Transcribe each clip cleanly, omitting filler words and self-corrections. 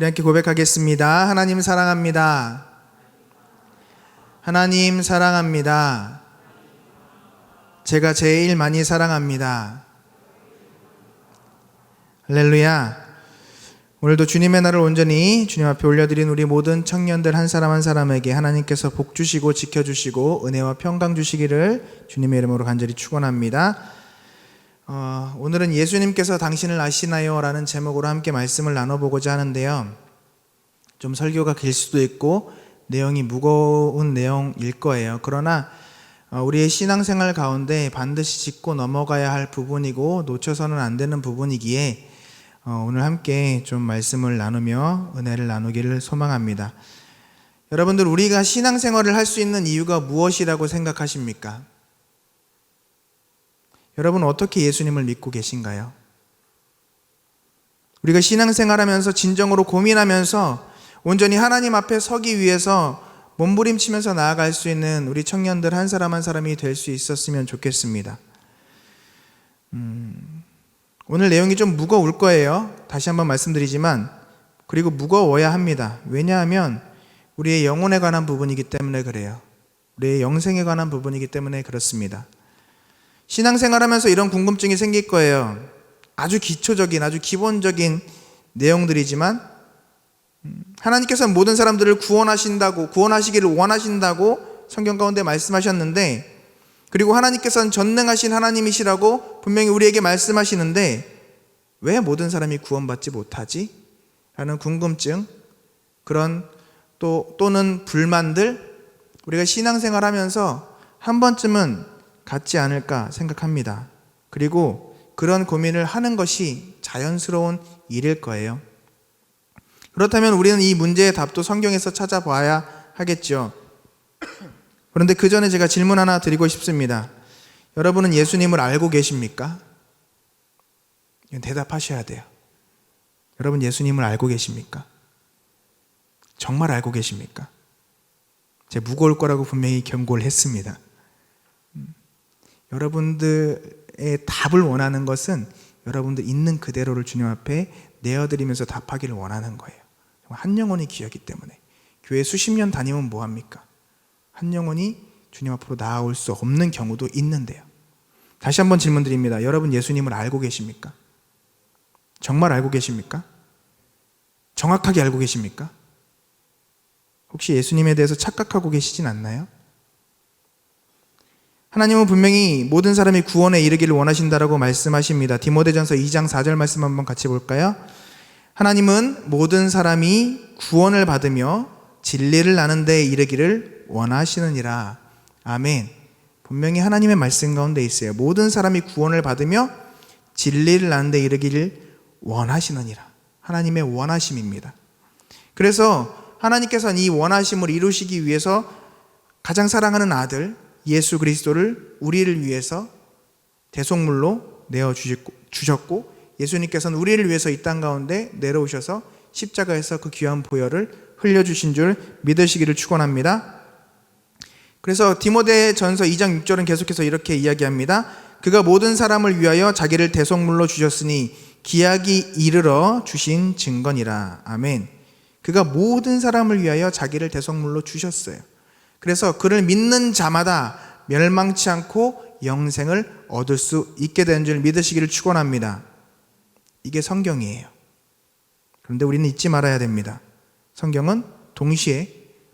우리 함께 고백하겠습니다. 하나님 사랑합니다. 하나님 사랑합니다. 제가 제일 많이 사랑합니다. 할렐루야. 오늘도 주님의 날을 온전히 주님 앞에 올려드린 우리 모든 청년들 한 사람 한 사람에게 하나님께서 복 주시고 지켜주시고 은혜와 평강 주시기를 주님의 이름으로 간절히 축원합니다. 오늘은 예수님께서 당신을 아시나요? 라는 제목으로 함께 말씀을 나눠보고자 하는데요. 좀 설교가 길 수도 있고 내용이 무거운 내용일 거예요. 그러나 우리의 신앙생활 가운데 반드시 짚고 넘어가야 할 부분이고 놓쳐서는 안 되는 부분이기에 오늘 함께 좀 말씀을 나누며 은혜를 나누기를 소망합니다. 여러분들, 우리가 신앙생활을 할 수 있는 이유가 무엇이라고 생각하십니까? 여러분, 어떻게 예수님을 믿고 계신가요? 우리가 신앙생활하면서 진정으로 고민하면서 온전히 하나님 앞에 서기 위해서 몸부림치면서 나아갈 수 있는 우리 청년들 한 사람 한 사람이 될 수 있었으면 좋겠습니다. 오늘 내용이 좀 무거울 거예요. 다시 한번 말씀드리지만, 그리고 무거워야 합니다. 왜냐하면 우리의 영혼에 관한 부분이기 때문에 그래요. 우리의 영생에 관한 부분이기 때문에 그렇습니다. 신앙생활하면서 이런 궁금증이 생길 거예요. 아주 기초적인, 아주 기본적인 내용들이지만 하나님께서는 모든 사람들을 구원하시기를 원하신다고 성경 가운데 말씀하셨는데, 그리고 하나님께서는 전능하신 하나님이시라고 분명히 우리에게 말씀하시는데 왜 모든 사람이 구원받지 못하지? 라는 궁금증, 그런 또는 불만들, 우리가 신앙생활하면서 한 번쯤은 갖지 않을까 생각합니다. 그리고 그런 고민을 하는 것이 자연스러운 일일 거예요. 그렇다면 우리는 이 문제의 답도 성경에서 찾아봐야 하겠죠. 그런데 그 전에 제가 질문 하나 드리고 싶습니다. 여러분은 예수님을 알고 계십니까? 이건 대답하셔야 돼요. 여러분, 예수님을 알고 계십니까? 정말 알고 계십니까? 제가 무거울 거라고 분명히 경고를 했습니다. 여러분들의 답을 원하는 것은 여러분들 있는 그대로를 주님 앞에 내어드리면서 답하기를 원하는 거예요. 한 영혼이 귀하기 때문에. 교회 수십 년 다니면 뭐합니까? 한 영혼이 주님 앞으로 나아올 수 없는 경우도 있는데요. 다시 한번 질문 드립니다. 여러분, 예수님을 알고 계십니까? 정말 알고 계십니까? 정확하게 알고 계십니까? 혹시 예수님에 대해서 착각하고 계시진 않나요? 하나님은 분명히 모든 사람이 구원에 이르기를 원하신다라고 말씀하십니다. 디모데전서 2장 4절 말씀 한번 같이 볼까요? 하나님은 모든 사람이 구원을 받으며 진리를 아는 데에 이르기를 원하시느니라. 아멘. 분명히 하나님의 말씀 가운데 있어요. 모든 사람이 구원을 받으며 진리를 아는 데에 이르기를 원하시느니라. 하나님의 원하심입니다. 그래서 하나님께서는 이 원하심을 이루시기 위해서 가장 사랑하는 아들 예수 그리스도를 우리를 위해서 대속물로 내어주셨고, 예수님께서는 우리를 위해서 이 땅 가운데 내려오셔서 십자가에서 그 귀한 보혈을 흘려주신 줄 믿으시기를 축원합니다. 그래서 디모데전서 2장 6절은 계속해서 이렇게 이야기합니다. 그가 모든 사람을 위하여 자기를 대속물로 주셨으니 기약이 이르러 주신 증거니라. 아멘. 그가 모든 사람을 위하여 자기를 대속물로 주셨어요. 그래서 그를 믿는 자마다 멸망치 않고 영생을 얻을 수 있게 되는 줄 믿으시기를 축원합니다. 이게 성경이에요. 그런데 우리는 잊지 말아야 됩니다. 성경은 동시에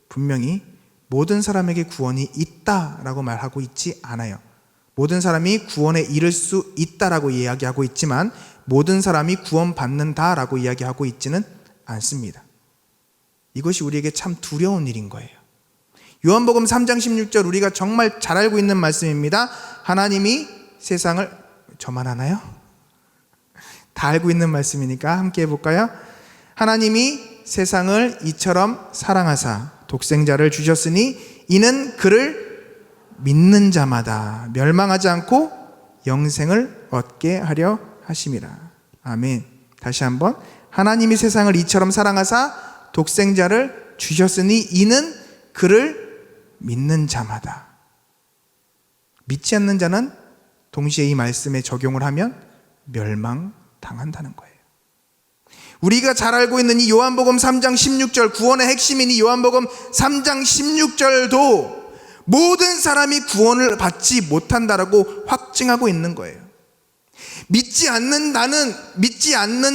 분명히 모든 사람에게 구원이 있다라고 말하고 있지 않아요. 모든 사람이 구원에 이를 수 있다라고 이야기하고 있지만 모든 사람이 구원받는다라고 이야기하고 있지는 않습니다. 이것이 우리에게 참 두려운 일인 거예요. 요한복음 3장 16절, 우리가 정말 잘 알고 있는 말씀입니다. 하나님이 세상을, 저만 하나요? 다 알고 있는 말씀이니까 함께 해볼까요? 하나님이 세상을 이처럼 사랑하사 독생자를 주셨으니 이는 그를 믿는 자마다 멸망하지 않고 영생을 얻게 하려 하심이라. 아멘. 다시 한번, 하나님이 세상을 이처럼 사랑하사 독생자를 주셨으니 이는 그를 믿는 자마다. 믿지 않는 자는 동시에 이 말씀에 적용을 하면 멸망당한다는 거예요. 우리가 잘 알고 있는 이 요한복음 3장 16절, 구원의 핵심인 이 요한복음 3장 16절도 모든 사람이 구원을 받지 못한다라고 확증하고 있는 거예요. 믿지 않는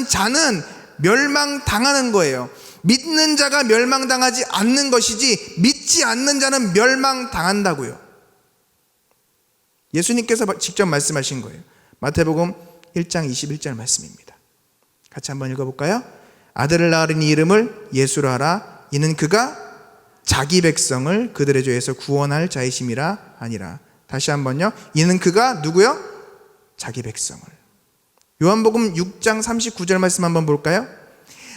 자는 멸망당하는 거예요. 믿는 자가 멸망당하지 않는 것이지 믿지 않는 자는 멸망당한다고요. 예수님께서 직접 말씀하신 거예요. 마태복음 1장 21절 말씀입니다. 같이 한번 읽어볼까요? 아들을 낳으리니 이름을 예수로 하라. 이는 그가 자기 백성을 그들의 죄에서 구원할 자이심이라 하니라. 다시 한번요. 이는 그가 누구요? 자기 백성을. 요한복음 6장 39절 말씀 한번 볼까요?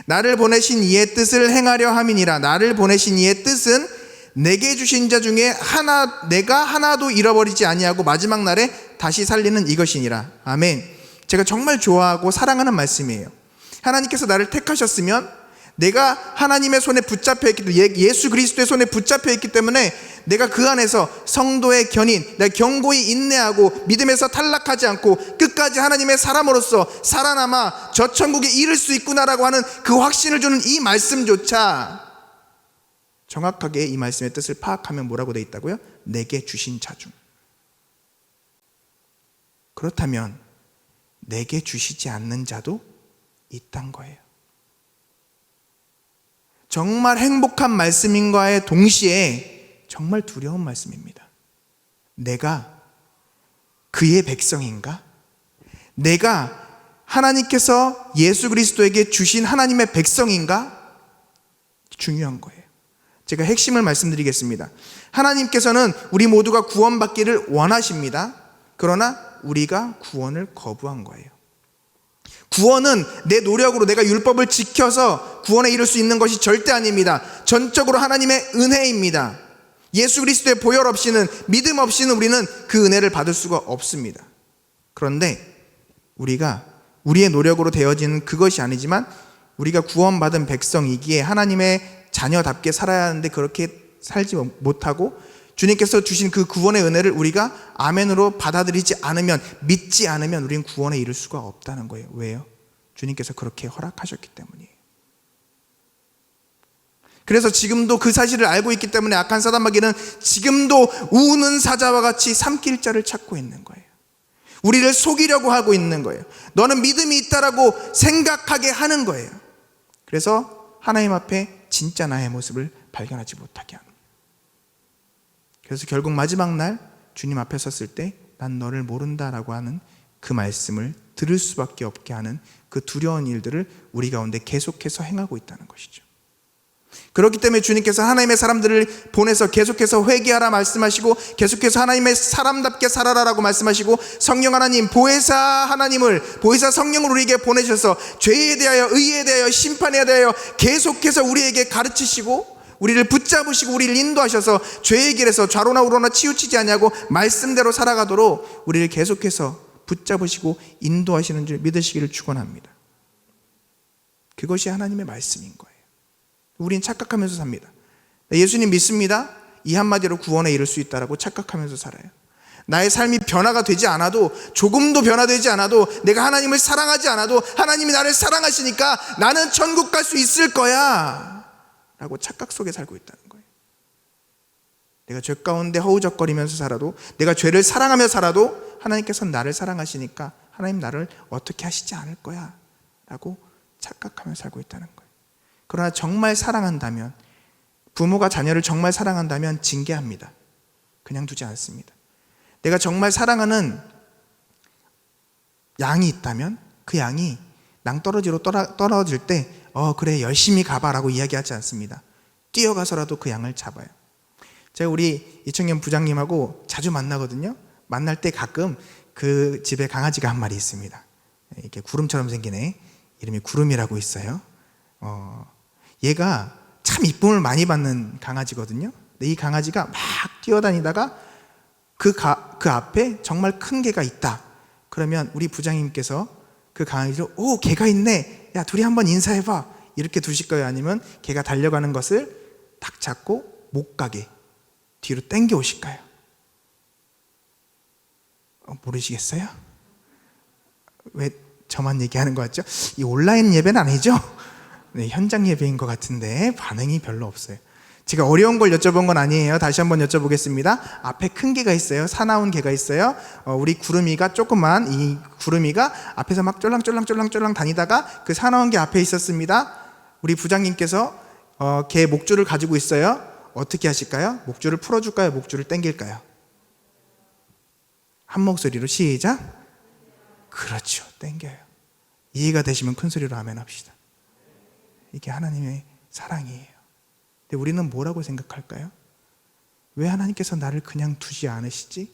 나를 보내신 이의 뜻을 행하려 함이니라. 나를 보내신 이의 뜻은 내게 주신 자 중에 내가 하나도 잃어버리지 아니하고 마지막 날에 다시 살리는 이것이니라. 아멘. 제가 정말 좋아하고 사랑하는 말씀이에요. 하나님께서 나를 택하셨으면 내가 하나님의 손에 붙잡혀 있기 때문에, 예수 그리스도의 손에 붙잡혀 있기 때문에 내가 그 안에서 성도의 견인, 내가 견고히 인내하고 믿음에서 탈락하지 않고 끝까지 하나님의 사람으로서 살아남아 저 천국에 이를 수 있구나라고 하는 그 확신을 주는 이 말씀조차 정확하게 이 말씀의 뜻을 파악하면 뭐라고 되어 있다고요? 내게 주신 자 중. 그렇다면 내게 주시지 않는 자도 있단 거예요. 정말 행복한 말씀인과의 동시에 정말 두려운 말씀입니다. 내가 그의 백성인가? 내가 하나님께서 예수 그리스도에게 주신 하나님의 백성인가? 중요한 거예요. 제가 핵심을 말씀드리겠습니다. 하나님께서는 우리 모두가 구원받기를 원하십니다. 그러나 우리가 구원을 거부한 거예요. 구원은 내 노력으로 내가 율법을 지켜서 구원에 이를 수 있는 것이 절대 아닙니다. 전적으로 하나님의 은혜입니다. 예수 그리스도의 보혈 없이는, 믿음 없이는 우리는 그 은혜를 받을 수가 없습니다. 그런데 우리가 우리의 노력으로 되어지는 그것이 아니지만 우리가 구원받은 백성이기에 하나님의 자녀답게 살아야 하는데 그렇게 살지 못하고 주님께서 주신 그 구원의 은혜를 우리가 아멘으로 받아들이지 않으면, 믿지 않으면 우리는 구원에 이를 수가 없다는 거예요. 왜요? 주님께서 그렇게 허락하셨기 때문이에요. 그래서 지금도 그 사실을 알고 있기 때문에 악한 사단 마귀는 지금도 우는 사자와 같이 삼킬 자를 찾고 있는 거예요. 우리를 속이려고 하고 있는 거예요. 너는 믿음이 있다라고 생각하게 하는 거예요. 그래서 하나님 앞에 진짜 나의 모습을 발견하지 못하게 합니다. 그래서 결국 마지막 날 주님 앞에 섰을 때 난 너를 모른다라고 하는 그 말씀을 들을 수밖에 없게 하는 그 두려운 일들을 우리 가운데 계속해서 행하고 있다는 것이죠. 그렇기 때문에 주님께서 하나님의 사람들을 보내서 계속해서 회개하라 말씀하시고, 계속해서 하나님의 사람답게 살아라라고 말씀하시고, 성령 하나님, 보혜사 성령을 우리에게 보내셔서 죄에 대하여, 의에 대하여, 심판에 대하여 계속해서 우리에게 가르치시고 우리를 붙잡으시고 우리를 인도하셔서 죄의 길에서 좌로나 우로나 치우치지 않냐고 말씀대로 살아가도록 우리를 계속해서 붙잡으시고 인도하시는 줄 믿으시기를 축원합니다. 그것이 하나님의 말씀인 거예요. 우린 착각하면서 삽니다. 예수님 믿습니다. 이 한마디로 구원에 이를 수 있다라고 착각하면서 살아요. 나의 삶이 변화가 되지 않아도, 조금도 변화되지 않아도, 내가 하나님을 사랑하지 않아도 하나님이 나를 사랑하시니까 나는 천국 갈 수 있을 거야 라고 착각 속에 살고 있다는 거예요. 내가 죄 가운데 허우적거리면서 살아도, 내가 죄를 사랑하며 살아도 하나님께서는 나를 사랑하시니까 하나님 나를 어떻게 하시지 않을 거야 라고 착각하며 살고 있다는 거예요. 그러나 정말 사랑한다면, 부모가 자녀를 정말 사랑한다면 징계합니다. 그냥 두지 않습니다. 내가 정말 사랑하는 양이 있다면 그 양이 낭떠러지로 떨어질 때 그래 열심히 가봐라고 이야기하지 않습니다. 뛰어가서라도 그 양을 잡아요. 제가 우리 이청년 부장님하고 자주 만나거든요. 만날 때 가끔 그 집에 강아지가 한 마리 있습니다. 이렇게 구름처럼 생긴 애, 이름이 구름이라고 있어요. 얘가 참 이쁨을 많이 받는 강아지거든요. 근데 이 강아지가 막 뛰어다니다가 그 앞에 정말 큰 개가 있다. 그러면 우리 부장님께서 그 강아지로 오 개가 있네, 야 둘이 한번 인사해봐, 이렇게 두실 거예요? 아니면 개가 달려가는 것을 딱 잡고 못 가게 뒤로 당겨 오실까요? 모르시겠어요? 왜 저만 얘기하는 거 같죠? 이 온라인 예배는 아니죠? 네, 현장 예배인 것 같은데 반응이 별로 없어요. 제가 어려운 걸 여쭤본 건 아니에요. 다시 한번 여쭤보겠습니다. 앞에 큰 개가 있어요. 사나운 개가 있어요. 우리 구름이가 조그만 이 구름이가 앞에서 막 쫄랑쫄랑 다니다가 그 사나운 개 앞에 있었습니다. 우리 부장님께서 개 목줄을 가지고 있어요. 어떻게 하실까요? 목줄을 풀어줄까요? 목줄을 당길까요? 한 목소리로 시작. 그렇죠. 당겨요. 이해가 되시면 큰 소리로 아멘 합시다. 이게 하나님의 사랑이에요. 근데 우리는 뭐라고 생각할까요? 왜 하나님께서 나를 그냥 두지 않으시지?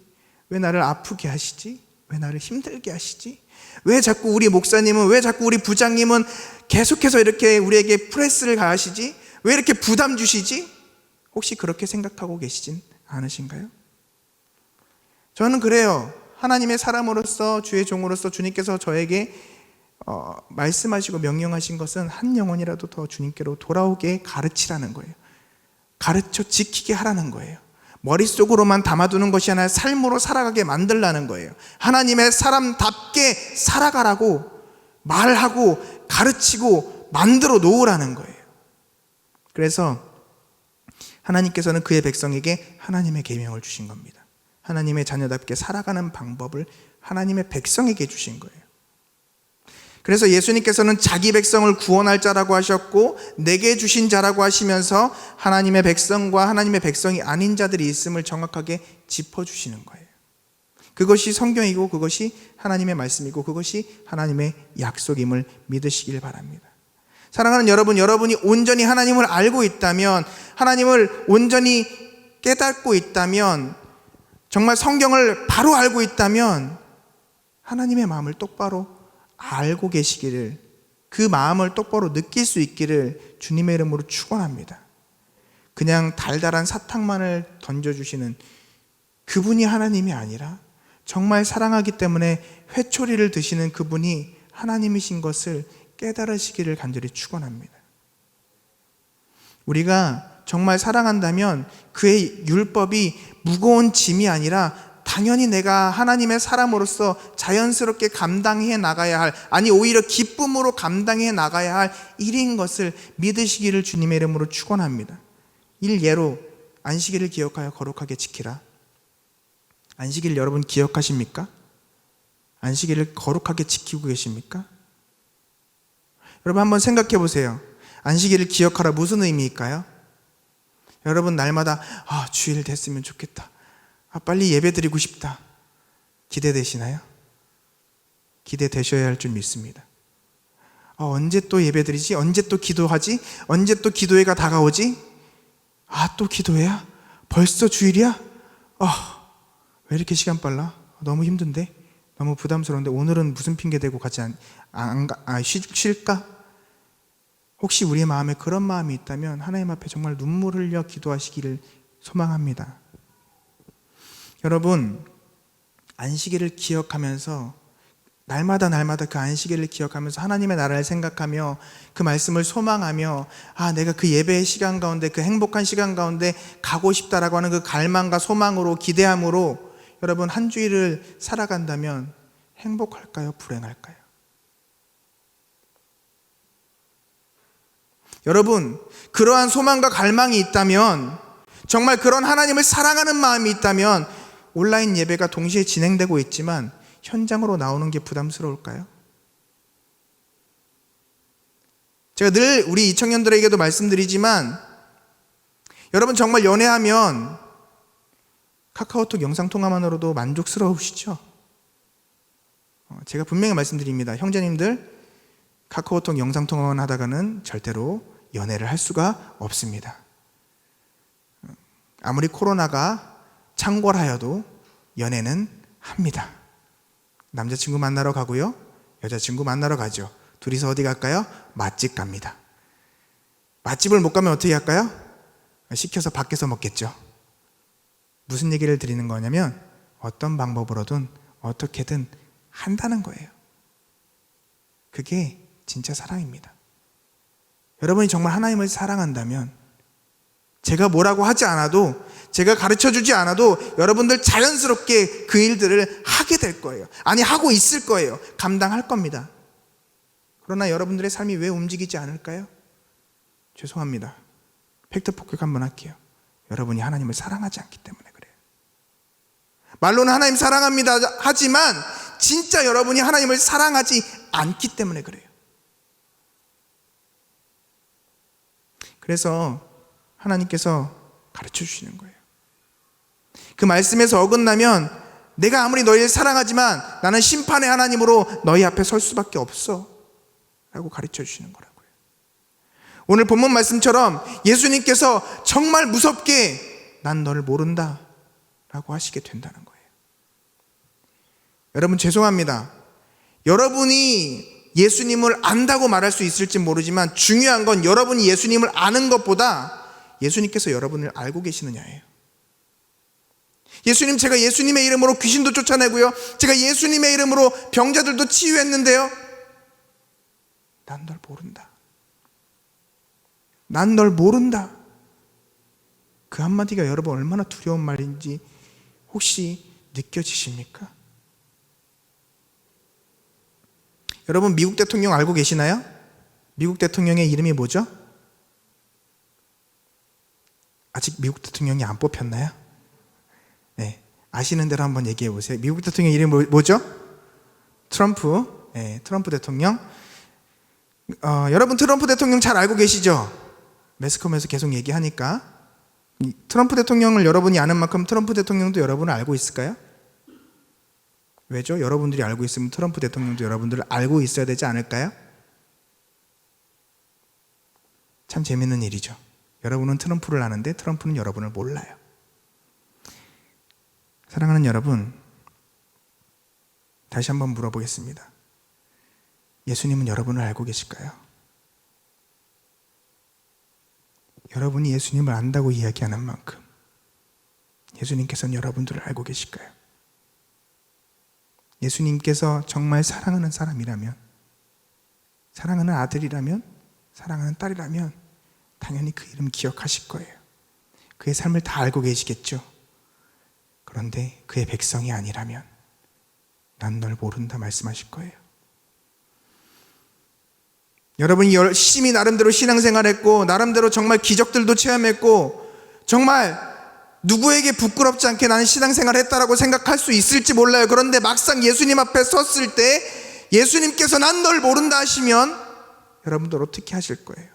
왜 나를 아프게 하시지? 왜 나를 힘들게 하시지? 왜 자꾸 우리 목사님은, 왜 자꾸 우리 부장님은 계속해서 이렇게 우리에게 프레스를 가하시지? 왜 이렇게 부담 주시지? 혹시 그렇게 생각하고 계시진 않으신가요? 저는 그래요. 하나님의 사람으로서, 주의 종으로서 주님께서 저에게 말씀하시고 명령하신 것은 한 영혼이라도 더 주님께로 돌아오게 가르치라는 거예요. 가르쳐 지키게 하라는 거예요. 머릿속으로만 담아두는 것이 아니라 삶으로 살아가게 만들라는 거예요. 하나님의 사람답게 살아가라고 말하고 가르치고 만들어 놓으라는 거예요. 그래서 하나님께서는 그의 백성에게 하나님의 계명을 주신 겁니다. 하나님의 자녀답게 살아가는 방법을 하나님의 백성에게 주신 거예요. 그래서 예수님께서는 자기 백성을 구원할 자라고 하셨고 내게 주신 자라고 하시면서 하나님의 백성과 하나님의 백성이 아닌 자들이 있음을 정확하게 짚어주시는 거예요. 그것이 성경이고 그것이 하나님의 말씀이고 그것이 하나님의 약속임을 믿으시길 바랍니다. 사랑하는 여러분, 여러분이 온전히 하나님을 알고 있다면, 하나님을 온전히 깨닫고 있다면, 정말 성경을 바로 알고 있다면 하나님의 마음을 똑바로 알고 계시기를, 그 마음을 똑바로 느낄 수 있기를 주님의 이름으로 축원합니다. 그냥 달달한 사탕만을 던져주시는 그분이 하나님이 아니라 정말 사랑하기 때문에 회초리를 드시는 그분이 하나님이신 것을 깨달으시기를 간절히 축원합니다. 우리가 정말 사랑한다면 그의 율법이 무거운 짐이 아니라 당연히 내가 하나님의 사람으로서 자연스럽게 감당해 나가야 할, 아니 오히려 기쁨으로 감당해 나가야 할 일인 것을 믿으시기를 주님의 이름으로 축원합니다. 일예로 안식일을 기억하여 거룩하게 지키라. 안식일 여러분 기억하십니까? 안식일을 거룩하게 지키고 계십니까? 여러분 한번 생각해 보세요. 안식일을 기억하라 무슨 의미일까요? 여러분 날마다 주일 됐으면 좋겠다. 빨리 예배 드리고 싶다. 기대되시나요? 기대되셔야 할 줄 믿습니다. 언제 또 예배 드리지? 언제 또 기도하지? 언제 또 기도회가 다가오지? 또 기도회야? 벌써 주일이야? 왜 이렇게 시간 빨라? 너무 힘든데? 너무 부담스러운데 오늘은 무슨 핑계 대고 같이 쉴까? 혹시 우리의 마음에 그런 마음이 있다면 하나님 앞에 정말 눈물 흘려 기도하시기를 소망합니다. 여러분, 안식일을 기억하면서 날마다 그 안식일을 기억하면서 하나님의 나라를 생각하며 그 말씀을 소망하며 내가 그 예배의 시간 가운데, 그 행복한 시간 가운데 가고 싶다라고 하는 그 갈망과 소망으로, 기대함으로 여러분 한 주일을 살아간다면 행복할까요? 불행할까요? 여러분, 그러한 소망과 갈망이 있다면, 정말 그런 하나님을 사랑하는 마음이 있다면 온라인 예배가 동시에 진행되고 있지만 현장으로 나오는 게 부담스러울까요? 제가 늘 우리 이 청년들에게도 말씀드리지만 여러분 정말 연애하면 카카오톡 영상통화만으로도 만족스러우시죠? 제가 분명히 말씀드립니다. 형제님들, 카카오톡 영상통화만 하다가는 절대로 연애를 할 수가 없습니다. 아무리 코로나가 창궐하여도 연애는 합니다. 남자친구 만나러 가고요, 여자친구 만나러 가죠. 둘이서 어디 갈까요? 맛집 갑니다. 맛집을 못 가면 어떻게 할까요? 시켜서 밖에서 먹겠죠. 무슨 얘기를 드리는 거냐면 어떤 방법으로든 어떻게든 한다는 거예요. 그게 진짜 사랑입니다. 여러분이 정말 하나님을 사랑한다면 제가 뭐라고 하지 않아도, 제가 가르쳐주지 않아도 여러분들 자연스럽게 그 일들을 하게 될 거예요. 아니, 하고 있을 거예요. 감당할 겁니다. 그러나 여러분들의 삶이 왜 움직이지 않을까요? 죄송합니다. 팩트 폭격 한번 할게요. 여러분이 하나님을 사랑하지 않기 때문에 그래요. 말로는 하나님 사랑합니다 하지만 진짜 여러분이 하나님을 사랑하지 않기 때문에 그래요. 그래서 하나님께서 가르쳐 주시는 거예요. 그 말씀에서 어긋나면 내가 아무리 너희를 사랑하지만 나는 심판의 하나님으로 너희 앞에 설 수밖에 없어 라고 가르쳐 주시는 거라고요. 오늘 본문 말씀처럼 예수님께서 정말 무섭게 난 너를 모른다 라고 하시게 된다는 거예요. 여러분 죄송합니다. 여러분이 예수님을 안다고 말할 수 있을지 모르지만 중요한 건 여러분이 예수님을 아는 것보다 예수님께서 여러분을 알고 계시느냐예요. 예수님, 제가 예수님의 이름으로 귀신도 쫓아내고요, 제가 예수님의 이름으로 병자들도 치유했는데요, 난 널 모른다. 난 널 모른다. 그 한마디가 여러분 얼마나 두려운 말인지 혹시 느껴지십니까? 여러분 미국 대통령 알고 계시나요? 미국 대통령의 이름이 뭐죠? 아직 미국 대통령이 안 뽑혔나요? 네, 아시는 대로 한번 얘기해 보세요. 미국 대통령 이름이 뭐죠? 트럼프. 네, 트럼프 대통령. 여러분 트럼프 대통령 잘 알고 계시죠? 매스컴에서 계속 얘기하니까. 트럼프 대통령을 여러분이 아는 만큼 트럼프 대통령도 여러분을 알고 있을까요? 왜죠? 여러분들이 알고 있으면 트럼프 대통령도 여러분들을 알고 있어야 되지 않을까요? 참 재밌는 일이죠. 여러분은 트럼프를 아는데 트럼프는 여러분을 몰라요. 사랑하는 여러분, 다시 한번 물어보겠습니다. 예수님은 여러분을 알고 계실까요? 여러분이 예수님을 안다고 이야기하는 만큼 예수님께서는 여러분들을 알고 계실까요? 예수님께서 정말 사랑하는 사람이라면, 사랑하는 아들이라면, 사랑하는 딸이라면 당연히 그 이름 기억하실 거예요. 그의 삶을 다 알고 계시겠죠. 그런데 그의 백성이 아니라면 난 널 모른다 말씀하실 거예요. 여러분이 열심히 나름대로 신앙생활했고 나름대로 정말 기적들도 체험했고 정말 누구에게 부끄럽지 않게 나는 신앙생활 했다라고 생각할 수 있을지 몰라요. 그런데 막상 예수님 앞에 섰을 때 예수님께서 난 널 모른다 하시면 여러분들 어떻게 하실 거예요?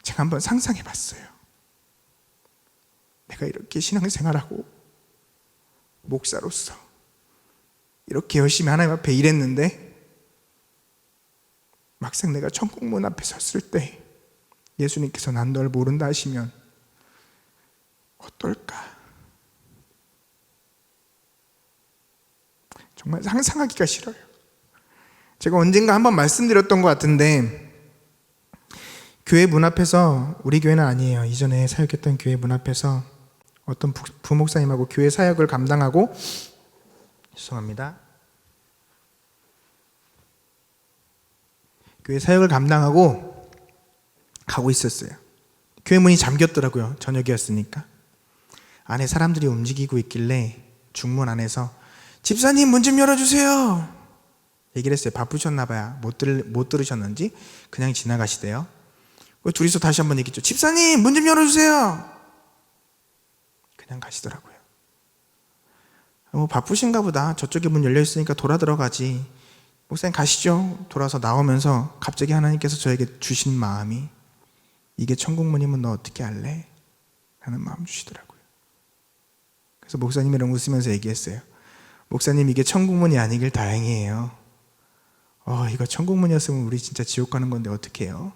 제가 한번 상상해 봤어요. 내가 이렇게 신앙생활하고 목사로서 이렇게 열심히 하나님 앞에 일했는데 막상 내가 천국문 앞에 섰을 때 예수님께서 난 널 모른다 하시면 어떨까? 정말 상상하기가 싫어요. 제가 언젠가 한번 말씀드렸던 것 같은데 교회 문 앞에서, 우리 교회는 아니에요, 이전에 사역했던 교회 문 앞에서 어떤 부목사님하고 교회 사역을 감당하고, 죄송합니다, 교회 사역을 감당하고 가고 있었어요. 교회 문이 잠겼더라고요. 저녁이었으니까. 안에 사람들이 움직이고 있길래 중문 안에서 집사님 문 좀 열어주세요 얘기를 했어요. 바쁘셨나 봐요. 못 들으셨는지 그냥 지나가시대요. 둘이서 다시 한번 얘기했죠. 집사님 문 좀 열어주세요. 그냥 가시더라고요. 바쁘신가 보다. 저쪽에 문 열려있으니까 돌아 들어가지. 목사님 가시죠. 돌아서 나오면서 갑자기 하나님께서 저에게 주신 마음이, 이게 천국문이면 너 어떻게 할래? 라는 마음 주시더라고요. 그래서 목사님이랑 웃으면서 얘기했어요. 목사님, 이게 천국문이 아니길 다행이에요. 이거 천국문이었으면 우리 진짜 지옥 가는 건데 어떡해요?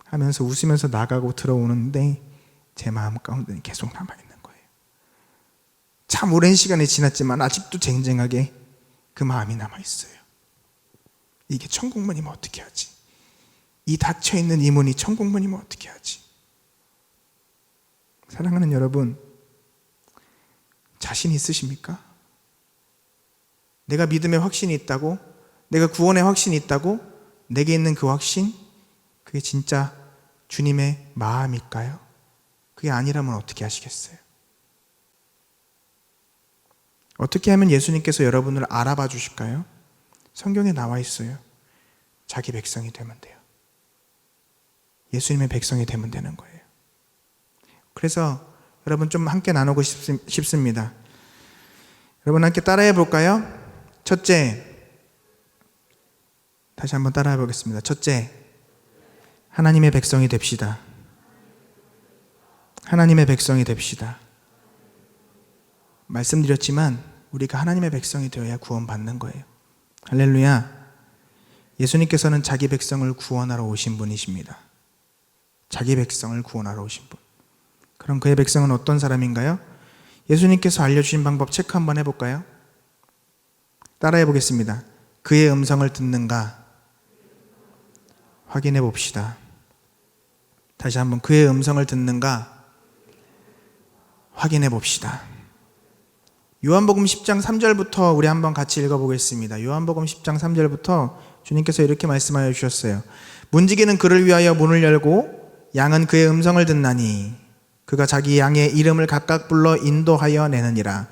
하면서 웃으면서 나가고 들어오는데 제 마음 가운데는 계속 남아있는 거예요. 참 오랜 시간이 지났지만 아직도 쟁쟁하게 그 마음이 남아있어요. 이게 천국문이면 어떻게 하지? 이 닫혀있는 이 문이 천국문이면 어떻게 하지? 사랑하는 여러분, 자신 있으십니까? 내가 믿음의 확신이 있다고, 내가 구원의 확신이 있다고, 내게 있는 그 확신, 그게 진짜 주님의 마음일까요? 그게 아니라면 어떻게 하시겠어요? 어떻게 하면 예수님께서 여러분을 알아봐 주실까요? 성경에 나와 있어요. 자기 백성이 되면 돼요. 예수님의 백성이 되면 되는 거예요. 그래서 여러분 좀 함께 나누고 싶습니다. 여러분 함께 따라해 볼까요? 첫째, 다시 한번 따라해 보겠습니다. 첫째, 하나님의 백성이 됩시다. 하나님의 백성이 됩시다. 말씀드렸지만 우리가 하나님의 백성이 되어야 구원받는 거예요. 할렐루야. 예수님께서는 자기 백성을 구원하러 오신 분이십니다. 자기 백성을 구원하러 오신 분. 그럼 그의 백성은 어떤 사람인가요? 예수님께서 알려주신 방법 체크 한번 해볼까요? 따라해 보겠습니다. 그의 음성을 듣는가? 확인해 봅시다. 다시 한번 그의 음성을 듣는가? 확인해 봅시다. 요한복음 10장 3절부터 우리 한번 같이 읽어보겠습니다. 요한복음 10장 3절부터 주님께서 이렇게 말씀하여 주셨어요. 문지기는 그를 위하여 문을 열고 양은 그의 음성을 듣나니 그가 자기 양의 이름을 각각 불러 인도하여 내느니라.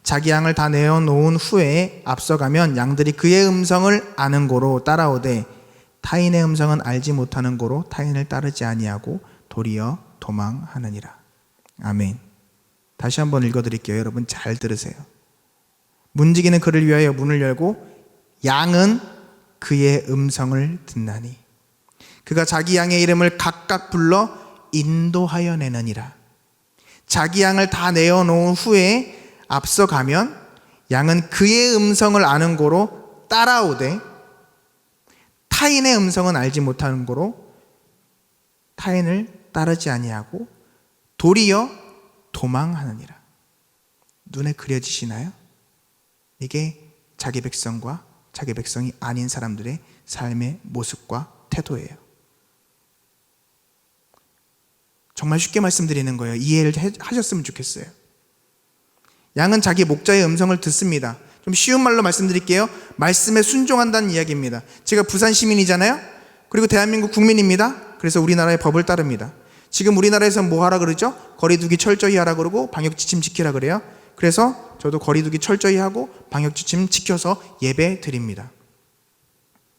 자기 양을 다 내어놓은 후에 앞서가면 양들이 그의 음성을 아는 고로 따라오되 타인의 음성은 알지 못하는 고로 타인을 따르지 아니하고 도리어 도망하느니라. 아멘. 다시 한번 읽어드릴게요. 여러분 잘 들으세요. 문지기는 그를 위하여 문을 열고 양은 그의 음성을 듣나니 그가 자기 양의 이름을 각각 불러 인도하여 내느니라. 자기 양을 다 내어놓은 후에 앞서가면 양은 그의 음성을 아는 고로 따라오되 타인의 음성은 알지 못하는 고로 타인을 따르지 아니하고 도리어 도망하느니라. 눈에 그려지시나요? 이게 자기 백성과 자기 백성이 아닌 사람들의 삶의 모습과 태도예요. 정말 쉽게 말씀드리는 거예요. 이해를 하셨으면 좋겠어요. 양은 자기 목자의 음성을 듣습니다. 좀 쉬운 말로 말씀드릴게요. 말씀에 순종한다는 이야기입니다. 제가 부산 시민이잖아요. 그리고 대한민국 국민입니다. 그래서 우리나라의 법을 따릅니다. 지금 우리나라에서 뭐 하라 그러죠? 거리두기 철저히 하라 그러고 방역지침 지키라 그래요. 그래서 저도 거리두기 철저히 하고 방역지침 지켜서 예배 드립니다.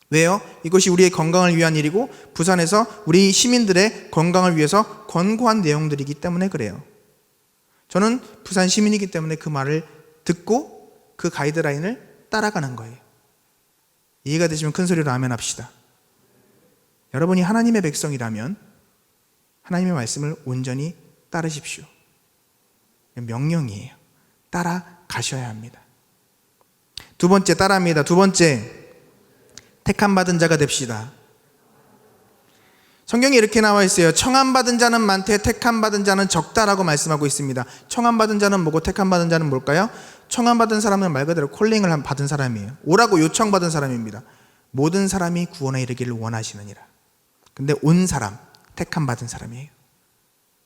왜요? 이것이 우리의 건강을 위한 일이고 부산에서 우리 시민들의 건강을 위해서 권고한 내용들이기 때문에 그래요. 저는 부산 시민이기 때문에 그 말을 듣고 그 가이드라인을 따라가는 거예요. 이해가 되시면 큰 소리로 아멘 합시다. 여러분이 하나님의 백성이라면 하나님의 말씀을 온전히 따르십시오. 명령이에요. 따라가셔야 합니다. 두 번째, 따라합니다. 두 번째, 택함받은 자가 됩시다. 성경에 이렇게 나와 있어요. 청함받은 자는 많되 택함받은 자는 적다라고 말씀하고 있습니다. 청함받은 자는 뭐고 택함받은 자는 뭘까요? 청함받은 사람은 말 그대로 콜링을 받은 사람이에요. 오라고 요청받은 사람입니다. 모든 사람이 구원에 이르기를 원하시느니라. 근데 온 사람, 택함받은 사람이에요.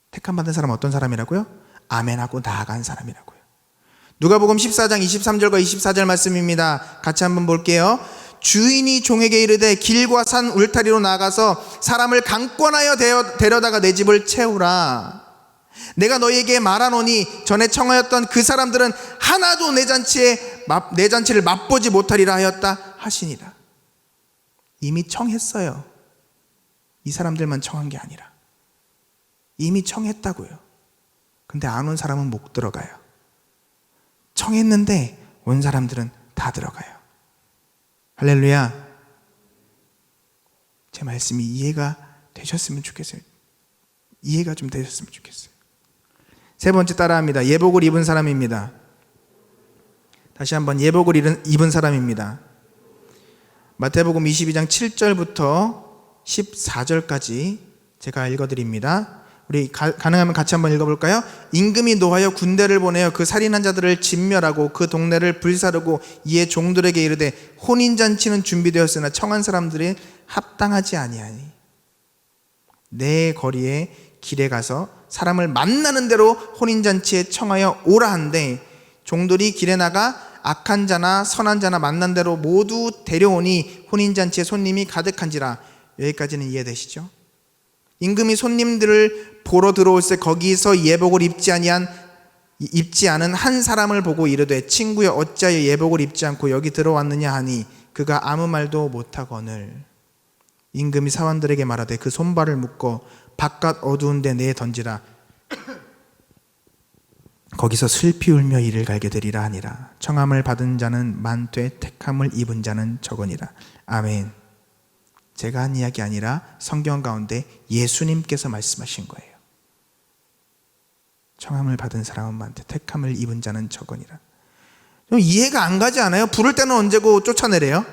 택함받은 사람은 어떤 사람이라고요? 아멘하고 나아간 사람이라고요. 누가복음 14장 23절과 24절 말씀입니다. 같이 한번 볼게요. 주인이 종에게 이르되 길과 산 울타리로 나가서 사람을 강권하여 데려다가 내 집을 채우라. 내가 너희에게 말하노니 전에 청하였던 그 사람들은 하나도 내 잔치를 맛보지 못하리라 하였다 하시니라. 이미 청했어요. 이 사람들만 청한 게 아니라 이미 청했다고요. 근데 안 온 사람은 못 들어가요. 청했는데 온 사람들은 다 들어가요. 할렐루야. 제 말씀이 이해가 되셨으면 좋겠어요. 이해가 좀 되셨으면 좋겠어요. 세 번째 따라합니다. 예복을 입은 사람입니다. 다시 한번 예복을 입은 사람입니다. 마태복음 22장 7절부터 14절까지 제가 읽어드립니다. 우리 가능하면 같이 한번 읽어볼까요? 임금이 노하여 군대를 보내어 그 살인한 자들을 진멸하고 그 동네를 불사르고 이에 종들에게 이르되 혼인잔치는 준비되었으나 청한 사람들이 합당하지 아니하니 내 거리에 길에 가서 사람을 만나는 대로 혼인잔치에 청하여 오라 한데 종들이 길에 나가 악한 자나 선한 자나 만난 대로 모두 데려오니 혼인잔치에 손님이 가득한지라. 여기까지는 이해되시죠? 임금이 손님들을 보러 들어올 때 거기서 예복을 입지 않은 한 사람을 보고 이르되 친구여 어찌하여 예복을 입지 않고 여기 들어왔느냐 하니 그가 아무 말도 못하거늘 임금이 사원들에게 말하되 그 손발을 묶어 바깥 어두운 데 내에 던지라. 거기서 슬피 울며 이를 갈게 되리라 하니라. 청함을 받은 자는 많되 택함을 입은 자는 적으니라. 아멘. 제가 한 이야기 아니라 성경 가운데 예수님께서 말씀하신 거예요. 청함을 받은 사람은 많되 택함을 입은 자는 적으니라. 좀 이해가 안 가지 않아요? 부를 때는 언제고 쫓아내래요?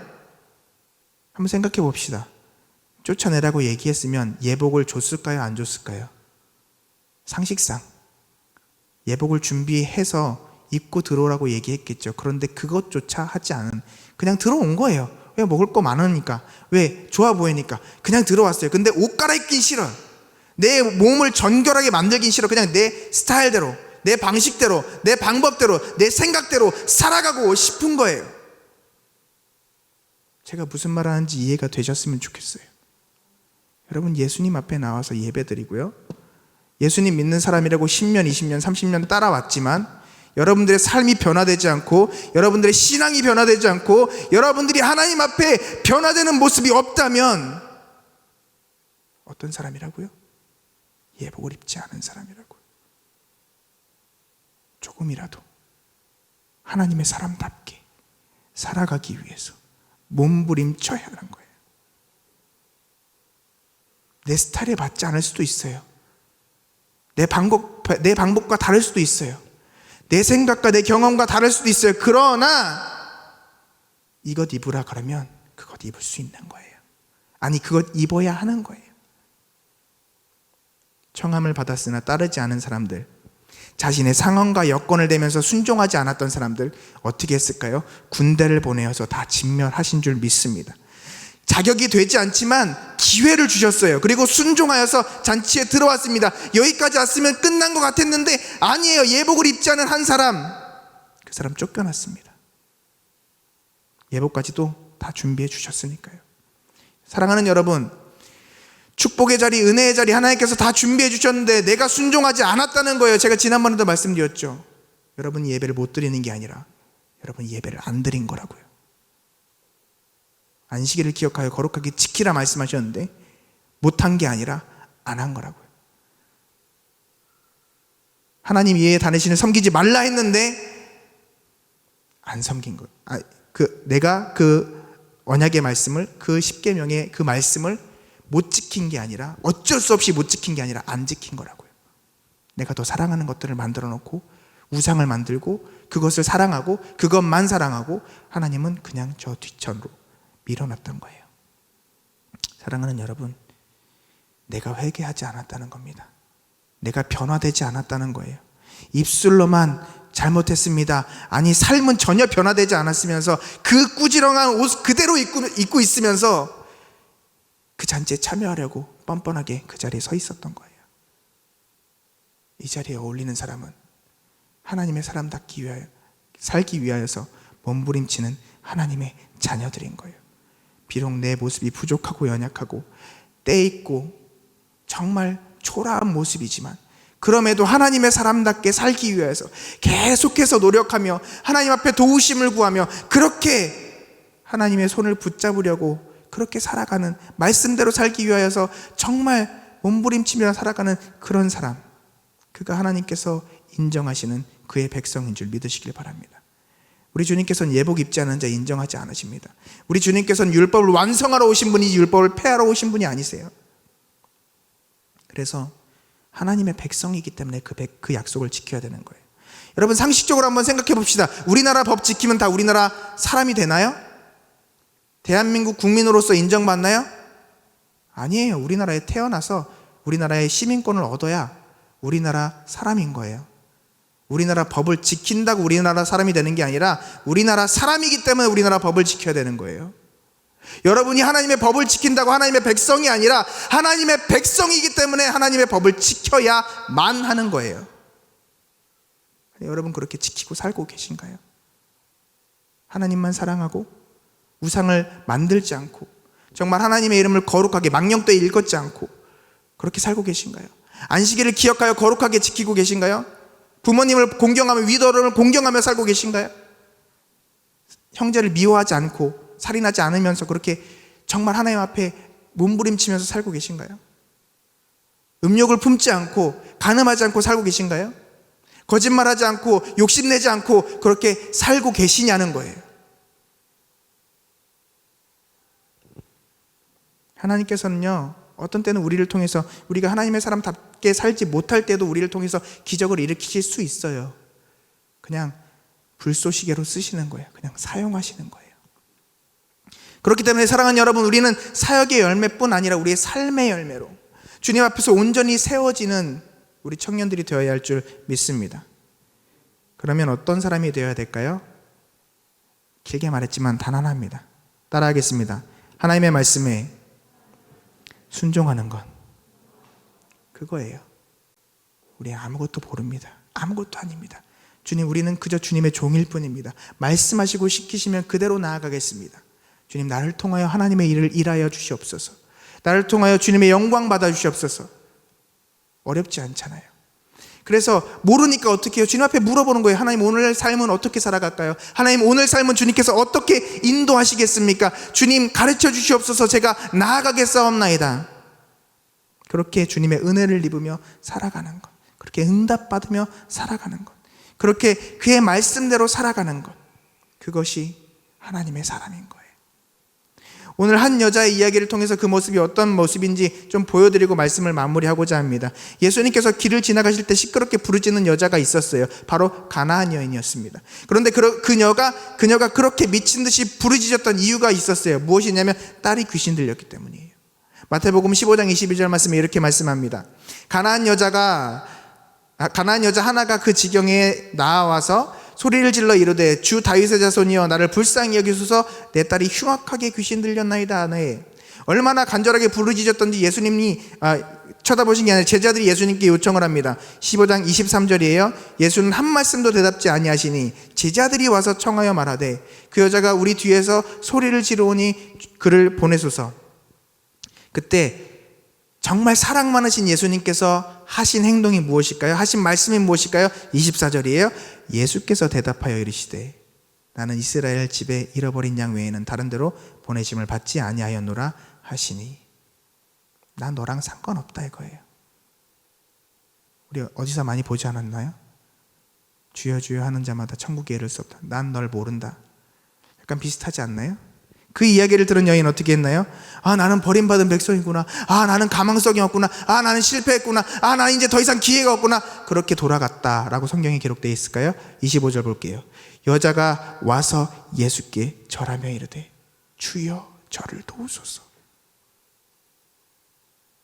한번 생각해 봅시다. 쫓아내라고 얘기했으면 예복을 줬을까요? 안 줬을까요? 상식상 예복을 준비해서 입고 들어오라고 얘기했겠죠. 그런데 그것조차 하지 않은, 그냥 들어온 거예요. 왜? 먹을 거 많으니까. 왜? 좋아 보이니까. 그냥 들어왔어요. 근데 옷 갈아입긴 싫어. 내 몸을 정결하게 만들긴 싫어. 그냥 내 스타일대로, 내 방식대로, 내 방법대로, 내 생각대로 살아가고 싶은 거예요. 제가 무슨 말 하는지 이해가 되셨으면 좋겠어요. 여러분, 예수님 앞에 나와서 예배드리고요, 예수님 믿는 사람이라고 10년, 20년, 30년 따라왔지만 여러분들의 삶이 변화되지 않고, 여러분들의 신앙이 변화되지 않고, 여러분들이 하나님 앞에 변화되는 모습이 없다면 어떤 사람이라고요? 예복을 입지 않은 사람이라고요. 조금이라도 하나님의 사람답게 살아가기 위해서 몸부림쳐야 하는 거예요. 내 스타일에 맞지 않을 수도 있어요. 내 방법과 다를 수도 있어요. 내 생각과 내 경험과 다를 수도 있어요. 그러나 이것 입으라 그러면 그것 입을 수 있는 거예요. 아니, 그것 입어야 하는 거예요. 청함을 받았으나 따르지 않은 사람들, 자신의 상황과 여건을 대면서 순종하지 않았던 사람들 어떻게 했을까요? 군대를 보내어서 다 진멸하신 줄 믿습니다. 자격이 되지 않지만 기회를 주셨어요. 그리고 순종하여서 잔치에 들어왔습니다. 여기까지 왔으면 끝난 것 같았는데 아니에요. 예복을 입지 않은 한 사람, 그 사람 쫓겨났습니다. 예복까지도 다 준비해 주셨으니까요. 사랑하는 여러분, 축복의 자리, 은혜의 자리 하나님께서 다 준비해 주셨는데 내가 순종하지 않았다는 거예요. 제가 지난번에도 말씀드렸죠. 여러분이 예배를 못 드리는 게 아니라 여러분이 예배를 안 드린 거라고요. 안식일을 기억하여 거룩하게 지키라 말씀하셨는데 못한 게 아니라 안 한 거라고요. 하나님 외에 다른 신을 섬기지 말라 했는데 안 섬긴 거예요. 내가 그 언약의 말씀을, 그 십계명의 그 말씀을 못 지킨 게 아니라, 어쩔 수 없이 못 지킨 게 아니라 안 지킨 거라고요. 내가 더 사랑하는 것들을 만들어 놓고 우상을 만들고 그것을 사랑하고 그것만 사랑하고 하나님은 그냥 저 뒷전으로 밀어놨던 거예요. 사랑하는 여러분, 내가 회개하지 않았다는 겁니다. 내가 변화되지 않았다는 거예요. 입술로만 잘못했습니다, 아니 삶은 전혀 변화되지 않았으면서 그 꾸지렁한 옷 그대로 입고 있으면서 그 잔치에 참여하려고 뻔뻔하게 그 자리에 서 있었던 거예요. 이 자리에 어울리는 사람은 하나님의 사람답기 위하여, 살기 위하여서 몸부림치는 하나님의 자녀들인 거예요. 비록 내 모습이 부족하고 연약하고 때있고 정말 초라한 모습이지만 그럼에도 하나님의 사람답게 살기 위해서 계속해서 노력하며 하나님 앞에 도우심을 구하며 그렇게 하나님의 손을 붙잡으려고 그렇게 살아가는, 말씀대로 살기 위하여서 정말 몸부림치며 살아가는 그런 사람, 그가 하나님께서 인정하시는 그의 백성인 줄 믿으시길 바랍니다. 우리 주님께서는 예복 입지 않은 자 인정하지 않으십니다. 우리 주님께서는 율법을 완성하러 오신 분이지 율법을 폐하러 오신 분이 아니세요. 그래서 하나님의 백성이기 때문에 그 약속을 지켜야 되는 거예요. 여러분, 상식적으로 한번 생각해 봅시다. 우리나라 법 지키면 다 우리나라 사람이 되나요? 대한민국 국민으로서 인정받나요? 아니에요. 우리나라에 태어나서 우리나라의 시민권을 얻어야 우리나라 사람인 거예요. 우리나라 법을 지킨다고 우리나라 사람이 되는 게 아니라 우리나라 사람이기 때문에 우리나라 법을 지켜야 되는 거예요. 여러분이 하나님의 법을 지킨다고 하나님의 백성이 아니라 하나님의 백성이기 때문에 하나님의 법을 지켜야만 하는 거예요. 여러분 그렇게 지키고 살고 계신가요? 하나님만 사랑하고 우상을 만들지 않고 정말 하나님의 이름을 거룩하게 망령되이 일컫지 않고 그렇게 살고 계신가요? 안식일을 기억하여 거룩하게 지키고 계신가요? 부모님을 공경하며 위도를 공경하며 살고 계신가요? 형제를 미워하지 않고 살인하지 않으면서 그렇게 정말 하나님 앞에 몸부림치면서 살고 계신가요? 음욕을 품지 않고 간음하지 않고 살고 계신가요? 거짓말하지 않고 욕심내지 않고 그렇게 살고 계시냐는 거예요. 하나님께서는요, 어떤 때는 우리를 통해서 우리가 하나님의 사람답게 살지 못할 때도 우리를 통해서 기적을 일으키실 수 있어요. 그냥 불쏘시개로 쓰시는 거예요. 그냥 사용하시는 거예요. 그렇기 때문에 사랑하는 여러분, 우리는 사역의 열매뿐 아니라 우리의 삶의 열매로 주님 앞에서 온전히 세워지는 우리 청년들이 되어야 할 줄 믿습니다. 그러면 어떤 사람이 되어야 될까요? 길게 말했지만 단 하나입니다. 따라하겠습니다. 하나님의 말씀에 순종하는 것, 그거예요. 우리 아무것도 모릅니다. 아무것도 아닙니다. 주님, 우리는 그저 주님의 종일 뿐입니다. 말씀하시고 시키시면 그대로 나아가겠습니다. 주님, 나를 통하여 하나님의 일을 일하여 주시옵소서. 나를 통하여 주님의 영광 받아 주시옵소서. 어렵지 않잖아요. 그래서 모르니까 어떻게 해요? 주님 앞에 물어보는 거예요. 하나님, 오늘 삶은 어떻게 살아갈까요? 하나님, 오늘 삶은 주님께서 어떻게 인도하시겠습니까? 주님, 가르쳐 주시옵소서. 제가 나아가겠사옵나이다. 그렇게 주님의 은혜를 입으며 살아가는 것, 그렇게 응답받으며 살아가는 것, 그렇게 그의 말씀대로 살아가는 것, 그것이 하나님의 사람인 거예요. 오늘 한 여자의 이야기를 통해서 그 모습이 어떤 모습인지 좀 보여드리고 말씀을 마무리하고자 합니다. 예수님께서 길을 지나가실 때 시끄럽게 부르짖는 여자가 있었어요. 바로 가나안 여인이었습니다. 그런데 그녀가 그렇게 미친 듯이 부르짖었던 이유가 있었어요. 무엇이냐면 딸이 귀신 들렸기 때문이에요. 마태복음 15장 22절 말씀에 이렇게 말씀합니다. 가나안 여자 하나가 그 지경에 나와서 소리를 질러 이르되, 주 다윗의 자손이여 나를 불쌍히 여기소서, 내 딸이 흉악하게 귀신 들렸나이다 하네. 얼마나 간절하게 부르짖었던지 예수님이 쳐다보신 게 아니라 제자들이 예수님께 요청을 합니다. 15장 23절이에요. 예수는 한 말씀도 대답지 아니하시니 제자들이 와서 청하여 말하되, 그 여자가 우리 뒤에서 소리를 지르오니 그를 보내소서. 그때 정말 사랑 많으신 예수님께서 하신 행동이 무엇일까요? 하신 말씀이 무엇일까요? 24절이에요. 예수께서 대답하여 이르시되, 나는 이스라엘 집에 잃어버린 양 외에는 다른 데로 보내심을 받지 아니하였노라 하시니. 난 너랑 상관없다 이거예요. 우리 어디서 많이 보지 않았나요? 주여 주여 하는 자마다 천국에 이를 수 없다. 난 널 모른다. 약간 비슷하지 않나요? 그 이야기를 들은 여인 어떻게 했나요? 나는 버림받은 백성이구나. 나는 가망성이 없구나. 나는 실패했구나. 나는 이제 더 이상 기회가 없구나. 그렇게 돌아갔다라고 성경에 기록되어 있을까요? 25절 볼게요. 여자가 와서 예수께 절하며 이르되, 주여 저를 도우소서.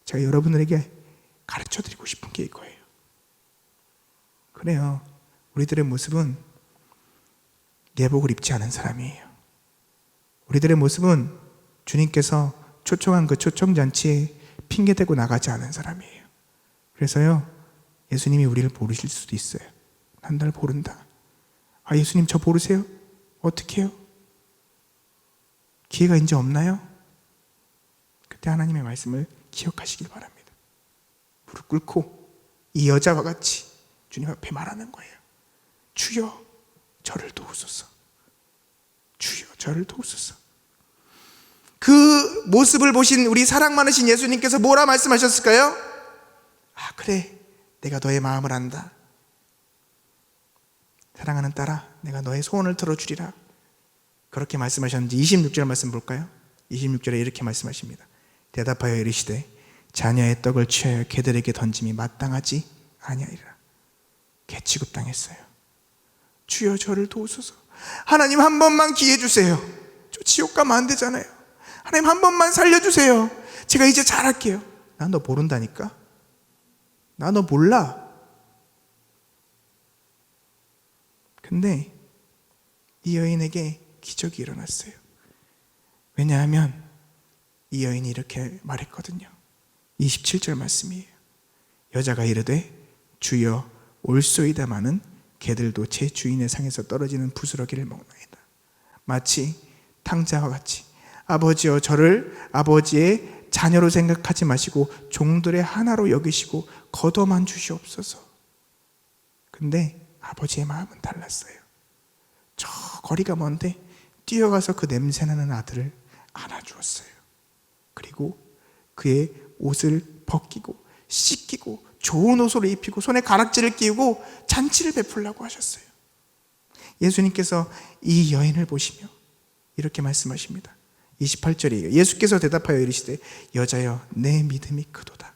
제가 여러분들에게 가르쳐드리고 싶은 게 이거예요. 그래요. 우리들의 모습은 내복을 입지 않은 사람이에요. 우리들의 모습은 주님께서 초청한 그 초청잔치에 핑계대고 나가지 않은 사람이에요. 그래서요, 예수님이 우리를 모르실 수도 있어요. 난 날 모른다. 예수님 저 모르세요? 어떻게 해요? 기회가 이제 없나요? 그때 하나님의 말씀을 기억하시길 바랍니다. 무릎 꿇고 이 여자와 같이 주님 앞에 말하는 거예요. 주여 저를 도우소서. 주여 저를 도우소서. 그 모습을 보신 우리 사랑 많으신 예수님께서 뭐라 말씀하셨을까요? 그래, 내가 너의 마음을 안다. 사랑하는 딸아, 내가 너의 소원을 들어주리라. 그렇게 말씀하셨는지 26절 말씀 볼까요? 26절에 이렇게 말씀하십니다. 대답하여 이르시되, 자녀의 떡을 취하여 개들에게 던짐이 마땅하지 아니하리라. 개 취급당했어요. 주여 저를 도우소서. 하나님 한 번만 기회 주세요. 저 지옥 가면 안 되잖아요. 하나님 한 번만 살려주세요. 제가 이제 잘할게요. 나 너 모른다니까. 나 너 몰라. 근데 이 여인에게 기적이 일어났어요. 왜냐하면 이 여인이 이렇게 말했거든요. 27절 말씀이에요. 여자가 이르되, 주여 올소이다마는 개들도 제 주인의 상에서 떨어지는 부스러기를 먹나이다. 마치 탕자와 같이 아버지여 저를 아버지의 자녀로 생각하지 마시고 종들의 하나로 여기시고 거둬만 주시옵소서. 근데 아버지의 마음은 달랐어요. 저 거리가 먼데 뛰어가서 그 냄새나는 아들을 안아주었어요. 그리고 그의 옷을 벗기고 씻기고 좋은 옷으로 입히고 손에 가락지를 끼우고 잔치를 베풀라고 하셨어요. 예수님께서 이 여인을 보시며 이렇게 말씀하십니다. 28절이에요. 예수께서 대답하여 이르시되 여자여 내 믿음이 크도다.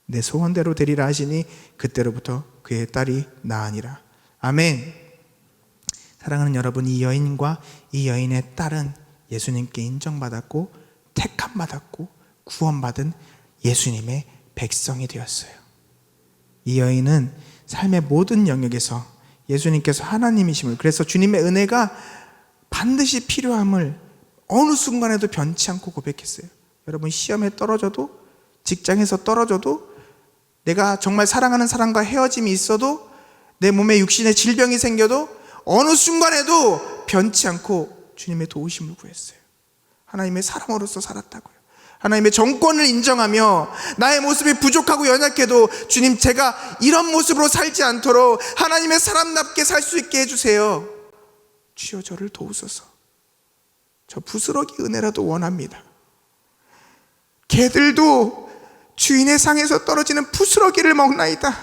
내 소원대로 되리라 하시니 그때로부터 그의 딸이 나으니라. 아멘. 사랑하는 여러분, 이 여인과 이 여인의 딸은 예수님께 인정받았고 택함받았고 구원받은 예수님의 백성이 되었어요. 이 여인은 삶의 모든 영역에서 예수님께서 하나님이심을, 그래서 주님의 은혜가 반드시 필요함을 어느 순간에도 변치 않고 고백했어요. 여러분, 시험에 떨어져도, 직장에서 떨어져도, 내가 정말 사랑하는 사람과 헤어짐이 있어도, 내 몸에 육신의 질병이 생겨도 어느 순간에도 변치 않고 주님의 도우심을 구했어요. 하나님의 사람으로서 살았다고요. 하나님의 정권을 인정하며 나의 모습이 부족하고 연약해도 주님, 제가 이런 모습으로 살지 않도록 하나님의 사람답게 살 수 있게 해주세요. 주여 저를 도우소서. 저 부스러기 은혜라도 원합니다. 개들도 주인의 상에서 떨어지는 부스러기를 먹나이다.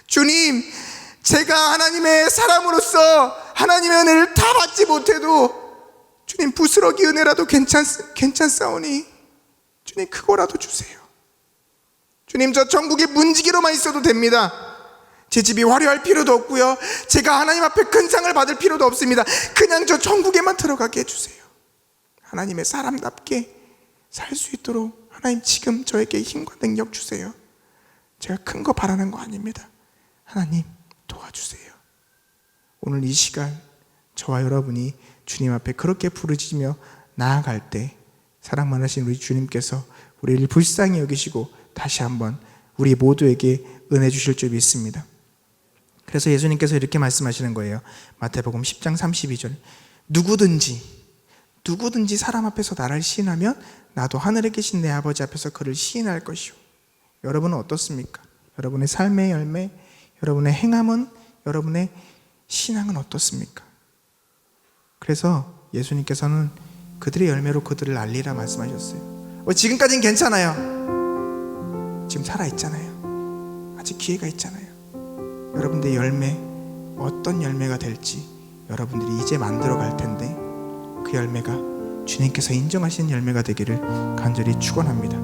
주님, 제가 하나님의 사람으로서 하나님의 은혜를 다 받지 못해도 주님, 부스러기 은혜라도 괜찮사오니 주님, 그거라도 주세요. 주님, 저 천국에 문지기로만 있어도 됩니다. 제 집이 화려할 필요도 없고요, 제가 하나님 앞에 큰 상을 받을 필요도 없습니다. 그냥 저 천국에만 들어가게 해주세요. 하나님의 사람답게 살 수 있도록 하나님, 지금 저에게 힘과 능력 주세요. 제가 큰 거 바라는 거 아닙니다. 하나님 도와주세요. 오늘 이 시간 저와 여러분이 주님 앞에 그렇게 부르짖으며 나아갈 때 사랑 많으신 우리 주님께서 우리를 불쌍히 여기시고 다시 한번 우리 모두에게 은혜 주실 줄 믿습니다. 그래서 예수님께서 이렇게 말씀하시는 거예요. 마태복음 10장 32절. 누구든지 사람 앞에서 나를 시인하면 나도 하늘에 계신 내 아버지 앞에서 그를 시인할 것이요. 여러분은 어떻습니까? 여러분의 삶의 열매, 여러분의 행함은, 여러분의 신앙은 어떻습니까? 그래서 예수님께서는 그들의 열매로 그들을 알리라 말씀하셨어요. 지금까지는 괜찮아요. 지금 살아있잖아요. 아직 기회가 있잖아요. 여러분들의 열매, 어떤 열매가 될지 여러분들이 이제 만들어갈 텐데 그 열매가 주님께서 인정하시는 열매가 되기를 간절히 축원합니다.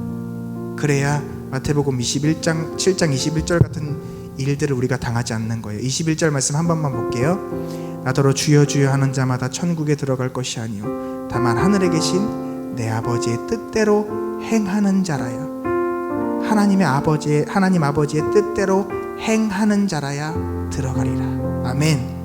그래야 마태복음 7장 21절 같은 일들을 우리가 당하지 않는 거예요. 21절 말씀 한 번만 볼게요. 나더러 주여 주여 하는 자마다 천국에 들어갈 것이 아니요 다만 하늘에 계신 내 아버지의 뜻대로 행하는 자라야. 하나님 아버지의 뜻대로 행하는 자라야 들어가리라. 아멘.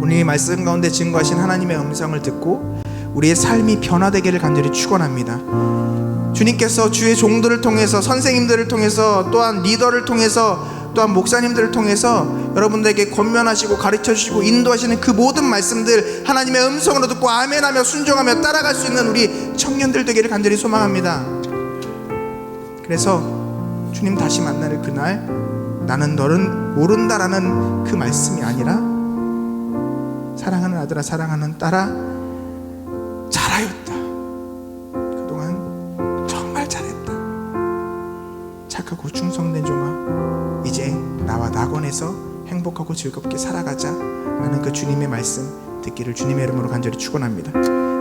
오늘 이 말씀 가운데 증거하신 하나님의 음성을 듣고 우리의 삶이 변화되기를 간절히 축원합니다. 주님께서 주의 종들을 통해서, 선생님들을 통해서, 또한 리더를 통해서, 또한 목사님들을 통해서 여러분들에게 권면하시고 가르쳐주시고 인도하시는 그 모든 말씀들 하나님의 음성으로 듣고 아멘하며 순종하며 따라갈 수 있는 우리 청년들 되기를 간절히 소망합니다. 그래서 주님 다시 만날 그날 나는 너를 모른다라는 그 말씀이 아니라 사랑하는 아들아, 사랑하는 딸아, 잘하였다. 그동안 정말 잘했다. 착하고 충성된 종아, 이제 나와 낙원에서 행복하고 즐겁게 살아가자 라는 그 주님의 말씀 듣기를 주님의 이름으로 간절히 축원합니다.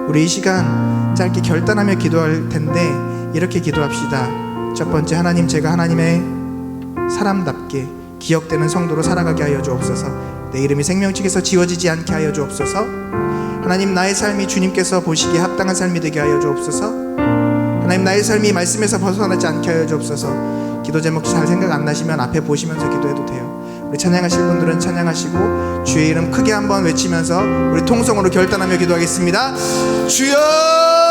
우리 이 시간 짧게 결단하며 기도할 텐데 이렇게 기도합시다. 첫 번째, 하나님, 제가 하나님의 사람답게 기억되는 성도로 살아가게 하여 주옵소서. 내 이름이 생명책에서 지워지지 않게 하여 주옵소서. 하나님, 나의 삶이 주님께서 보시기에 합당한 삶이 되게 하여 주옵소서. 하나님, 나의 삶이 말씀에서 벗어나지 않게 하여 주옵소서. 기도 제목 잘 생각 안 나시면 앞에 보시면서 기도해도 돼요. 우리 찬양하실 분들은 찬양하시고 주의 이름 크게 한번 외치면서 우리 통성으로 결단하며 기도하겠습니다. 주여!